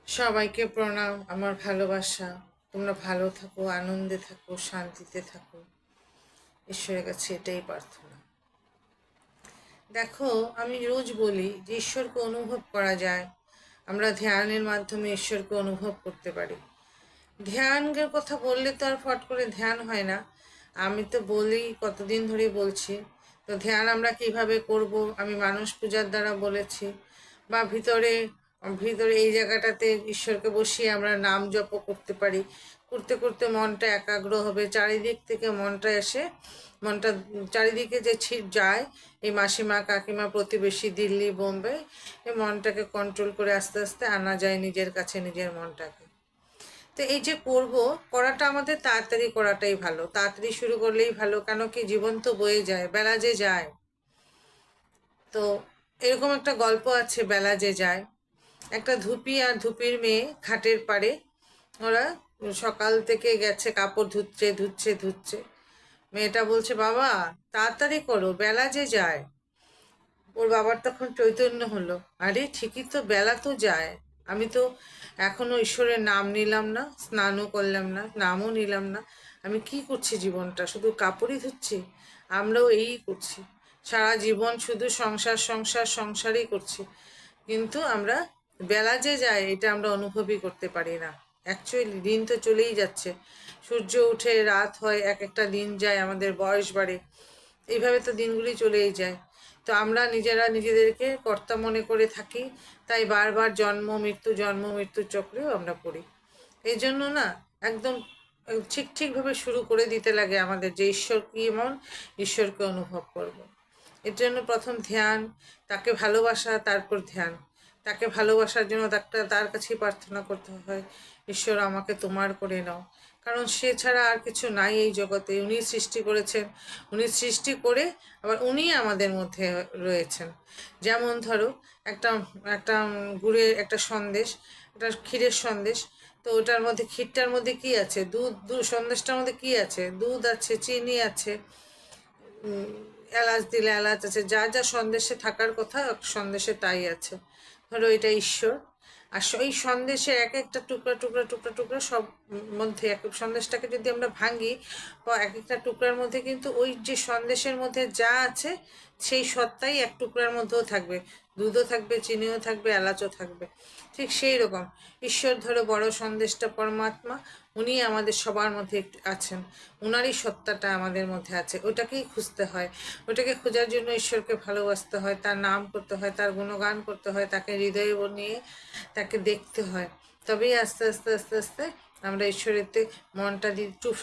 সবাইকে প্রণাম, আমার ভালোবাসা। তোমরা ভালো থাকো, আনন্দে থাকো, শান্তিতে থাকো। ঈশ্বরের কাছে এটাই প্রার্থনা। দেখো, আমি রোজ বলি যে ঈশ্বরকে অনুভব করা যায়। আমরা ধ্যানের মাধ্যমে ঈশ্বরকে অনুভব করতে পারি। ধ্যানের কথা বললে তো আর ফট করে ধ্যান হয় না। আমি তো বলি, কতদিন ধরে বলছি। তো ধ্যান আমরা কিভাবে করব, আমি মানস পূজার দ্বারা বলেছি। বা ভিতরে ভিতরে এই জায়গাটাতে ঈশ্বরকে বসিয়ে আমরা নাম জপ করতে পারি। করতে করতে মনটা একাগ্র হবে, চারিদিক থেকে মনটা এসে মনটা চারিদিকে যে যায়, এই মাসিমা কাকিমা প্রতিবেশী দিল্লি বোম্বে, এই মনটাকে কন্ট্রোল করে আস্তে আস্তে আনা যায় নিজের কাছে, নিজের মনটাকে। তো এই যে করাটা আমাদের তাড়াতাড়ি করাটাই ভালো, তাড়াতাড়ি শুরু করলেই ভালো। কেন কি, জীবন তো বয়ে যায়, বেলা যে যায়। তো এরকম একটা গল্প আছে, বেলা যে যায়। একটা ধুপি আর ধুপির মেয়ে খাটের পাড়ে, ওরা সকাল থেকে গেছে, কাপড় ধুচ্ছে ধুচ্ছে ধুচ্ছে। মেয়েটা বলছে, বাবা তাড়াতাড়ি করো, বেলা যে যায়। ওর বাবার তখন চৈতন্য হলো, আরে ঠিকই তো, বেলা তো যায়। আমি তো এখনো ঈশ্বরের নাম নিলাম না, স্নানও করলাম না, নামও নিলাম না। আমি কি করছি জীবনটা, শুধু কাপড়ই ধুচ্ছি? আমরাও এই করছি, সারা জীবন শুধু সংসার সংসার সংসারই করছি। কিন্তু আমরা বেলা যে যায় এটা আমরা অনুভবই করতে পারি না। অ্যাকচুয়ালি দিন তো চলেই যাচ্ছে, সূর্য উঠে রাত হয়, এক একটা দিন যায়, আমাদের বয়স বাড়ে, এইভাবে তো দিনগুলি চলেই যায়। তো আমরা নিজেরা নিজেদেরকে কর্তা মনে করে থাকি, তাই বারবার জন্ম মৃত্যুর চক্রেও আমরা পড়ি। এই জন্য না, একদম ঠিক ঠিকভাবে শুরু করে দিতে লাগে আমাদের, যে ঈশ্বর কি, এমন ঈশ্বরকে অনুভব করব। এর জন্য প্রথম ধ্যান, তাকে ভালোবাসা, তারপর ধ্যান। তাকে ভালোবাসার জন্য তার কাছেই প্রার্থনা করতে হয়, ঈশ্বর আমাকে তোমার করে নাও। কারণ সে ছাড়া আর কিছু নাই এই জগতে। উনি সৃষ্টি করেছেন, উনি সৃষ্টি করে আবার উনি আমাদের মধ্যে রয়েছেন। যেমন ধরো, একটা একটা গুড়ের একটা সন্দেশ, একটা ক্ষীরের সন্দেশ। তো ওটার মধ্যে, ক্ষীরটার মধ্যে কি আছে? দুধ সন্দেশটার মধ্যে কি আছে? দুধ আছে, চিনি আছে, এলাচ দিলে এলাচ আছে, যা যা সন্দেশে থাকার কথা সন্দেশে তাই আছে। ধরো এটা ঈশ্বর। আর এই সন্দেশের এক একটা টুকরা টুকরা টুকরা টুকরা সব মধ্যে, এক সন্দেশটাকে যদি আমরা ভাঙি, বা এক একটা টুকরার মধ্যে কিন্তু ওই যে সন্দেশের মধ্যে যা আছে সেই সত্তাই এক টুকরার মধ্যেও থাকবে। দুধও থাকবে, চিনিও থাকবে, এলাচও থাকবে। ঠিক সেই রকম ঈশ্বর, ধরো বড় সন্দেশটা পরমাত্মা, উনি আমাদের সবার মধ্যে আছেন। উনারই সত্তাটা আমাদের মধ্যে আছে, ওটাকেই খুঁজতে হয়। ওটাকে খোঁজার জন্য ঈশ্বরকে ভালোবাসতে হয়, তার নাম করতে হয়, তার গুণগান করতে হয়, তাকে হৃদয়ে নিয়ে তাকে দেখতে হয়। তবেই আস্তে আস্তে আস্তে আস্তে আমরা ঈশ্বরেতে মনটা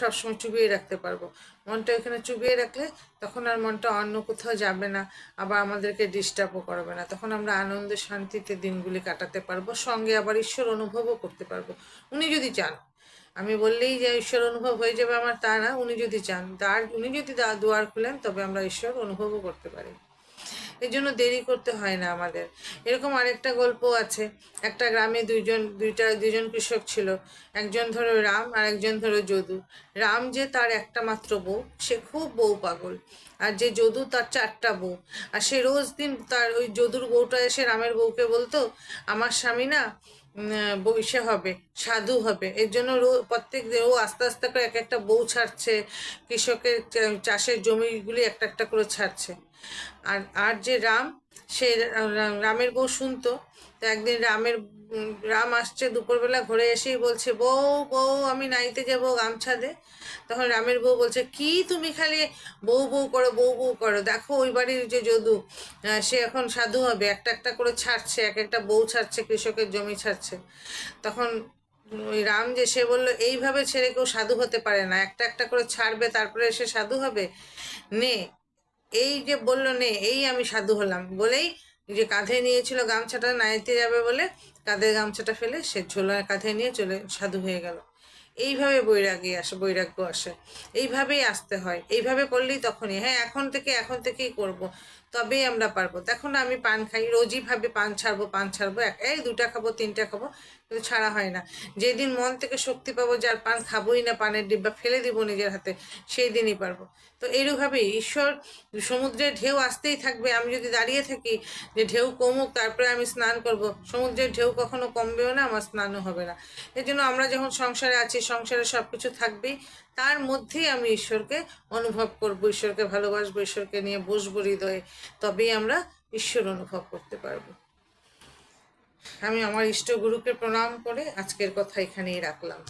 সবসময় চুবিয়ে রাখতে পারবো। মনটা এখানে চুবিয়ে রাখলে তখন আর মনটা অন্য কোথাও যাবে না, আবার আমাদেরকে ডিস্টার্বও করবে না। তখন আমরা আনন্দ শান্তিতে দিনগুলি কাটাতে পারবো, সঙ্গে আবার ঈশ্বর অনুভবও করতে পারবো, উনি যদি চান। আমি বললেই যে ঈশ্বর অনুভব হয়ে যাবে আমার, তা না। উনি যদি চান, উনি যদি দুয়ার খুলেন, তবে আমরা ঈশ্বর অনুভবও করতে পারি। এই জন্য দেরি করতে হয় না আমাদের। এরকম আরেকটা গল্প আছে। একটা গ্রামে দুজন কৃষক ছিল। একজন ধরো রাম, আর একজন ধরো যদু। রাম যে, তার একটা মাত্র বউ, সে খুব বউ পাগল। আর যে যদু, তার চারটা বউ। আর সে রোজ দিন তার ওই যদুর বউটা এসে রামের বউকে বলতো, আমার স্বামী না বৈশে হবে, সাধু হবে। এর জন্য প্রত্যেক ও আস্তে আস্তে করে এক একটা বউ ছাড়ছে, কৃষকের চাষের জমিগুলি একটা একটা করে ছাড়ছে। আর আর যে রাম, সে রামের বউ শুনতো। তো একদিন রাম আসছে দুপুরবেলা, ঘরে এসেই বলছে, বউ বউ আমি নাইতে যাব, গামছা দে। তখন রামের বউ বলছে, কি তুমি খালি বউ বউ করো, বউ বউ করো, দেখো ওই বাড়ির যে যদু, সে এখন সাধু হবে, একটা একটা করে ছাড়ছে, এক একটা বউ ছাড়ছে, কৃষকের জমি ছাড়ছে। তখন ওই রাম যে, সে বললো, এইভাবে ছেড়ে কেউ সাধু হতে পারে না, একটা একটা করে ছাড়বে, তারপরে সে সাধু হবে। নে, এই যে বললো, নে, এই আমি সাধু হলাম বলেই, যে কাঁধে নিয়েছিল গামছাটা, নাইতে যাবে বলে কাঁধের গামছাটা ফেলে সে ঝোলা কাঁধে নিয়ে চলে সাধু হয়ে গেল। এইভাবে বৈরাগ্য আসে। এইভাবেই আসতে হয়, এইভাবে করলেই তখনই। হ্যাঁ, এখন থেকেই করব। তবেই আমরা পারবো। দেখো না, আমি পান খাই, রোজই ভাবে পান ছাড়বো পান ছাড়বো, এই 2টা খাবো 3টা খাবো, কিন্তু ছাড়া হয় না। যেদিন মন থেকে শক্তি পাবো যে আর পান খাবোই না, পানের ডিব্বা ফেলে দিব নিজের হাতে, সেই দিনই পারবো। তো এইরকমভাবেই ঈশ্বর, সমুদ্রের ঢেউ আসতেই থাকবে, আমি যদি দাঁড়িয়ে থাকি যে ঢেউ কমুক তারপরে আমি স্নান করব, সমুদ্রের ঢেউ কখনো কমবেও না, আমার স্নানও হবে না। এই জন্য আমরা যখন সংসারে আছি, সংসারে সব কিছু থাকবেই, তার মধ্যেই আমি ঈশ্বরকে অনুভব করব, ঈশ্বরকে ভালোবাসবো, ঈশ্বরকে নিয়ে বসবো হৃদয়ে, তবেই আমরা ঈশ্বর অনুভব করতে পারবো। আমি আমার ইষ্টগুরুকে প্রণাম করে আজকের কথা এখানেই রাখলাম।